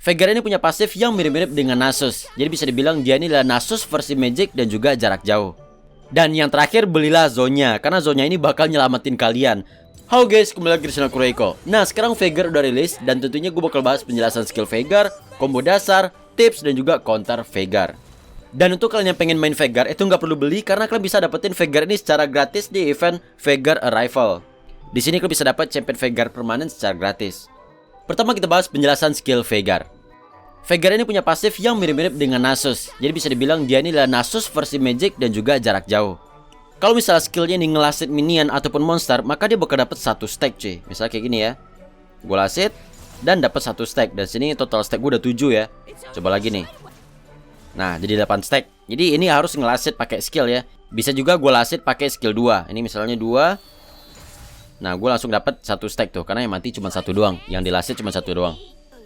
Veigar ini punya pasif yang mirip-mirip dengan Nasus. Jadi bisa dibilang dia ini adalah Nasus versi Magic dan juga jarak jauh. Dan yang terakhir, belilah Zonya, karena Zonya ini bakal nyelamatin kalian. Halo guys, kembali lagi di channel Kurohiko. Nah, sekarang Veigar udah rilis dan tentunya gue bakal bahas penjelasan skill Veigar, combo dasar, tips dan juga counter Veigar. Dan untuk kalian yang pengen main Veigar itu nggak perlu beli karena kalian bisa dapetin Veigar ini secara gratis di event Veigar Arrival. Di sini kalian bisa dapat champion Veigar permanen secara gratis. Pertama kita bahas penjelasan skill Veigar. Veigar ini punya pasif yang mirip-mirip dengan Nasus. Jadi bisa dibilang dia ini adalah Nasus versi Magic dan juga jarak jauh. Kalau misalnya skillnya ini ngelasit minion ataupun monster, maka dia bakal dapat 1 stack cuy. Misalnya kayak gini ya. Gue lasit dan dapat 1 stack. Dan sini total stack gue udah 7 ya. Coba lagi nih. Nah, jadi 8 stack. Jadi ini harus ngelasit pakai skill ya. Bisa juga gue lasit pakai skill 2. Ini misalnya 2. Nah, gue langsung dapat 1 stack tuh, karena yang mati cuma 1 doang, yang dilasit cuma 1 doang.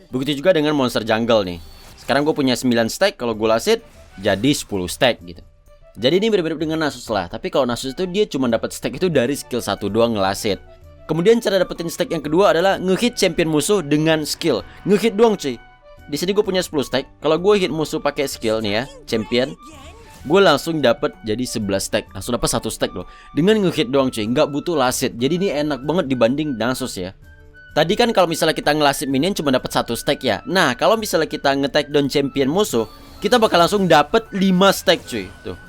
Begitu juga dengan monster jungle nih. Sekarang gue punya 9 stack, kalau gue lasit jadi 10 stack gitu. Jadi ini mirip-mirip dengan Nasus lah, tapi kalau Nasus itu dia cuma dapat stack itu dari skill 1 doang ngelasit. Kemudian cara dapetin stack yang kedua adalah ngehit champion musuh dengan skill. Ngehit doang cuy. Di sini gue punya 10 stack. Kalau gue hit musuh pakai skill nih ya, champion, gue langsung dapat jadi 11 stack. Langsung dapat 1 stack loh. Dengan ngehit doang cuy, nggak butuh lasit. Jadi ini enak banget dibanding Nasus ya. Tadi kan kalau misalnya kita ngelasit minion cuma dapat 1 stack ya. Nah, kalau misalnya kita nge-take down champion musuh, kita bakal langsung dapat 5 stack cuy. Tuh.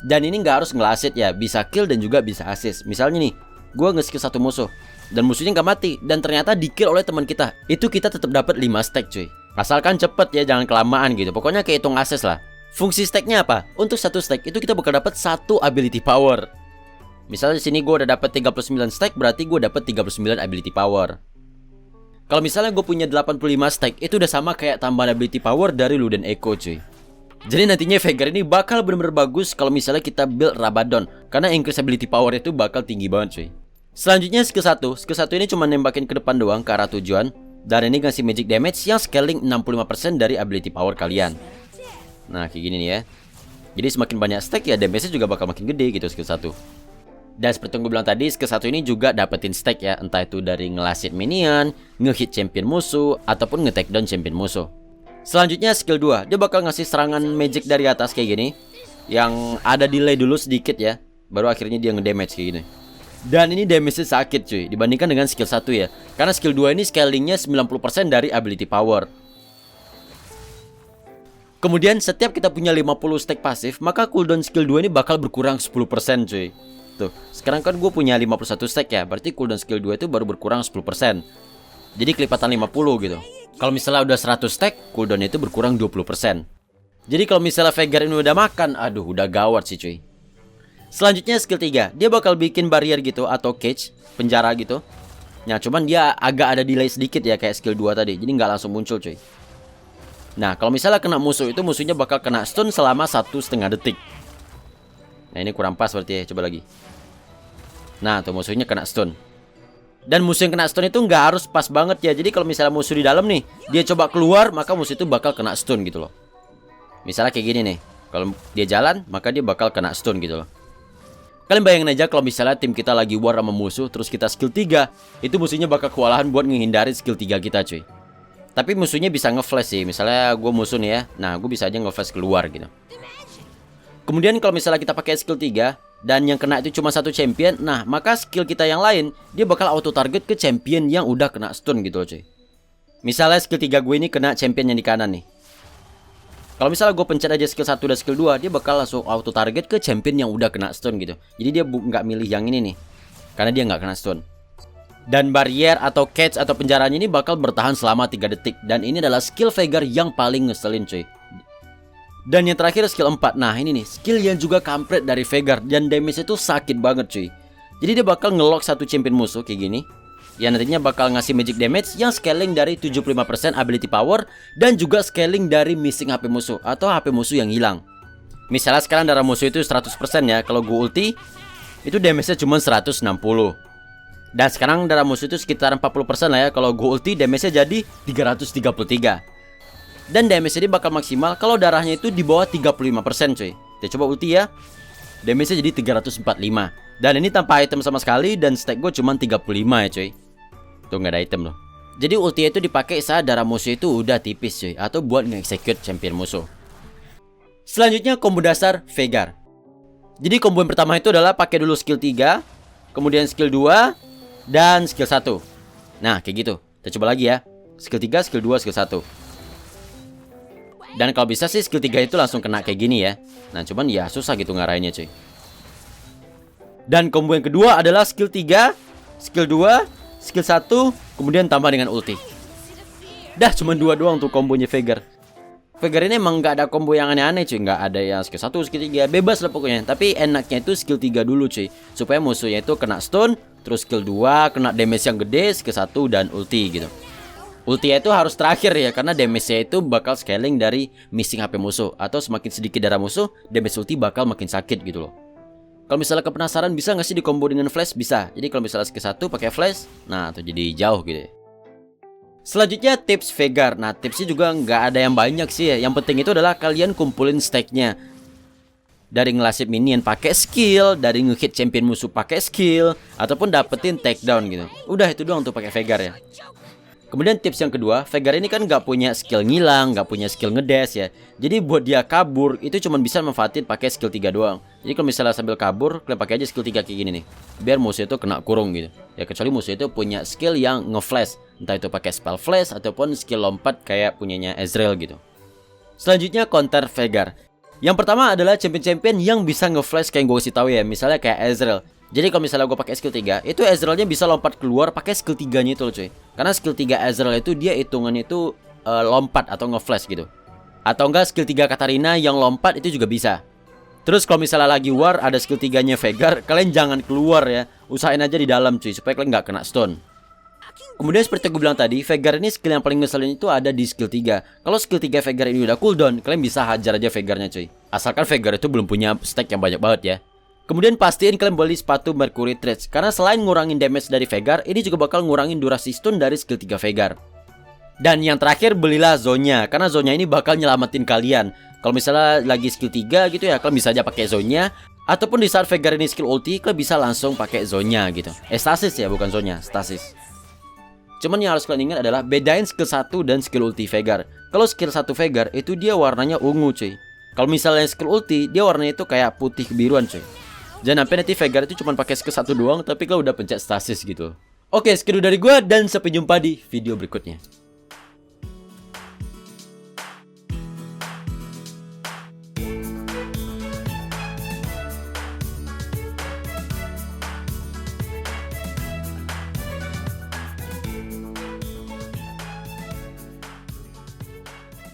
Dan ini nggak harus ngelasit ya, bisa kill dan juga bisa assist. Misalnya nih, gue nge-skill 1 musuh dan musuhnya nggak mati dan ternyata di-kill oleh teman kita. Itu kita tetap dapat 5 stack cuy. Asalkan cepet ya, jangan kelamaan gitu. Pokoknya kayak hitung assist lah. Fungsi stacknya apa? Untuk 1 stack itu kita bakal dapat 1 ability power. Misalnya di sini gue udah dapat 39 stack, berarti gue dapat 39 ability power. Kalau misalnya gue punya 85 stack, itu udah sama kayak tambahan ability power dari Luden Echo cuy. Jadi nantinya Veigar ini bakal bener-bener bagus kalau misalnya kita build Rabadon, karena increase ability power itu bakal tinggi banget cuy. Selanjutnya skill 1. Skill 1 ini cuma nembakin ke depan doang ke arah tujuan. Dan ini ngasih magic damage yang scaling 65% dari ability power kalian. Nah kayak gini nih ya. Jadi semakin banyak stack ya damage-nya juga bakal makin gede gitu skill 1. Dan seperti yang gue bilang tadi, skill 1 ini juga dapetin stack ya. Entah itu dari ngelasit minion, ngehit champion musuh, ataupun nge-take down champion musuh. Selanjutnya skill 2. Dia bakal ngasih serangan magic dari atas kayak gini, yang ada delay dulu sedikit ya, baru akhirnya dia ngedamage kayak gini. Dan ini damage-nya sakit cuy, dibandingkan dengan skill 1 ya. Karena skill 2 ini scalingnya 90% dari ability power. Kemudian setiap kita punya 50 stack pasif, maka cooldown skill 2 ini bakal berkurang 10% cuy. Tuh, sekarang kan gue punya 51 stack ya, berarti cooldown skill 2 itu baru berkurang 10%. Jadi kelipatan 50 gitu. Kalau misalnya udah 100 stack, cooldown itu berkurang 20%. Jadi kalau misalnya Veigar ini udah makan, aduh udah gawat sih cuy. Selanjutnya skill 3, dia bakal bikin barrier gitu atau cage, penjara gitu. Nah cuman dia agak ada delay sedikit ya kayak skill 2 tadi, jadi nggak langsung muncul cuy. Nah kalau misalnya kena musuh itu musuhnya bakal kena stun selama 1,5 detik. Nah ini kurang pas berarti ya, coba lagi. Nah tuh musuhnya kena stun. Dan musuh yang kena stun itu nggak harus pas banget ya. Jadi kalau misalnya musuh di dalam nih, dia coba keluar, maka musuh itu bakal kena stun gitu loh. Misalnya kayak gini nih, kalau dia jalan maka dia bakal kena stun gitu loh. Kalian bayangin aja kalau misalnya tim kita lagi war sama musuh, terus kita skill 3, itu musuhnya bakal kewalahan buat ngehindari skill 3 kita cuy. Tapi musuhnya bisa nge-flash sih. Misalnya gue musuh nih ya, nah gue bisa aja nge-flash keluar gitu. Kemudian kalau misalnya kita pakai skill 3 dan yang kena itu cuma 1 champion, nah maka skill kita yang lain dia bakal auto target ke champion yang udah kena stun gitu loh cuy. Misalnya skill 3 gue ini kena champion yang di kanan nih. Kalau misalnya gue pencet aja skill 1 dan skill 2, dia bakal langsung auto target ke champion yang udah kena stun gitu. Jadi dia nggak milih yang ini nih, karena dia nggak kena stun. Dan barrier atau cage atau penjaranya ini bakal bertahan selama 3 detik. Dan ini adalah skill Veigar yang paling ngeselin cuy. Dan yang terakhir skill 4. Nah ini nih, skill yang juga kampret dari Veigar. Dan damage itu sakit banget cuy. Jadi dia bakal ngelock 1 champion musuh kayak gini, yang nantinya bakal ngasih magic damage yang scaling dari 75% ability power. Dan juga scaling dari missing HP musuh atau HP musuh yang hilang. Misalnya sekarang darah musuh itu 100% ya. Kalau gue ulti, itu damage-nya cuma 160. Dan sekarang darah musuh itu sekitar 40% lah ya. Kalau gue ulti damage-nya jadi 333. Dan damage ini bakal maksimal kalau darahnya itu di bawah 35% cuy. Kita coba ulti ya. Damage-nya jadi 345. Dan ini tanpa item sama sekali. Dan stack gue cuma 35 ya cuy. Tuh gak ada item loh. Jadi ulti itu dipakai saat darah musuh itu udah tipis cuy, atau buat nge-execute champion musuh. Selanjutnya combo dasar Veigar. Jadi combo yang pertama itu adalah pakai dulu skill 3, kemudian skill 2, dan skill 1. Nah kayak gitu. Kita coba lagi ya. Skill 3, skill 2, skill 1. Dan kalau bisa sih skill 3 itu langsung kena kayak gini ya. Nah cuman ya susah gitu ngarahinnya cuy. Dan combo yang kedua adalah skill 3, skill 2, skill 1, kemudian tambah dengan ulti. Dah cuma 2 doang tuh kombonya Veigar. Veigar ini emang nggak ada combo yang aneh-aneh cuy. Nggak ada yang skill 1, skill 3, bebas lah pokoknya. Tapi enaknya itu skill 3 dulu cuy, supaya musuhnya itu kena stun. Terus skill 2 kena damage yang gede, skill 1 dan ulti gitu. Ulti itu harus terakhir ya, karena damage-nya itu bakal scaling dari missing HP musuh. Atau semakin sedikit darah musuh, damage ulti bakal makin sakit gitu loh. Kalau misalnya penasaran bisa nggak sih di combo dengan flash? Bisa. Jadi kalau misalnya skill 1 pakai flash, nah tuh jadi jauh gitu ya. Selanjutnya tips Veigar. Nah tipsnya juga nggak ada yang banyak sih ya. Yang penting itu adalah kalian kumpulin stacknya. Dari ngelasip minion pakai skill, dari ngehit champion musuh pakai skill, ataupun dapetin takedown gitu. Udah itu doang tuh pakai Veigar ya. Kemudian tips yang kedua, Veigar ini kan nggak punya skill ngilang, nggak punya skill ngedash ya. Jadi buat dia kabur itu cuma bisa manfaatin pakai skill 3 doang. Jadi kalau misalnya sambil kabur, kalian pakai aja skill 3 kayak gini nih. Biar musuh itu kena kurung gitu. Ya kecuali musuh itu punya skill yang nge-flash, entah itu pakai spell flash ataupun skill lompat kayak punyanya Ezreal gitu. Selanjutnya counter Veigar. Yang pertama adalah champion-champion yang bisa nge-flash kayak gue kasih tahu ya, misalnya kayak Ezreal. Jadi kalau misalnya gue pakai skill 3, itu Ezrealnya bisa lompat keluar pakai skill 3-nya itu loh cuy. Karena skill 3 Ezreal itu dia hitungannya itu lompat atau nge-flash gitu. Atau enggak skill 3 Katarina yang lompat itu juga bisa. Terus kalau misalnya lagi war ada skill 3-nya Veigar, kalian jangan keluar ya. Usahain aja di dalam cuy, supaya kalian nggak kena stun. Kemudian seperti gue bilang tadi, Veigar ini skill yang paling ngeselin itu ada di skill 3. Kalau skill 3 Veigar ini udah cooldown, kalian bisa hajar aja Veigarnya cuy. Asalkan Veigar itu belum punya stack yang banyak banget ya. Kemudian pastiin kalian beli sepatu Mercury Treads, karena selain ngurangin damage dari Veigar, ini juga bakal ngurangin durasi stun dari skill 3 Veigar. Dan yang terakhir belilah Zonya, karena Zonya ini bakal nyelamatin kalian. Kalau misalnya lagi skill 3 gitu ya, kalian bisa aja pakai Zonya. Ataupun di saat Veigar ini skill ulti, kalian bisa langsung pakai Zonya gitu. Stasis ya, bukan Zonya, stasis. Cuman yang harus kalian ingat adalah bedain skill 1 dan skill ulti Veigar. Kalau skill 1 Veigar itu dia warnanya ungu cuy. Kalau misalnya skill ulti, dia warnanya itu kayak putih kebiruan cuy. Jangan sampai nanti Veigar itu cuma pakai skill 1 doang, tapi kalau udah pencet stasis gitu. Oke, segitu dari gue dan sampai jumpa di video berikutnya.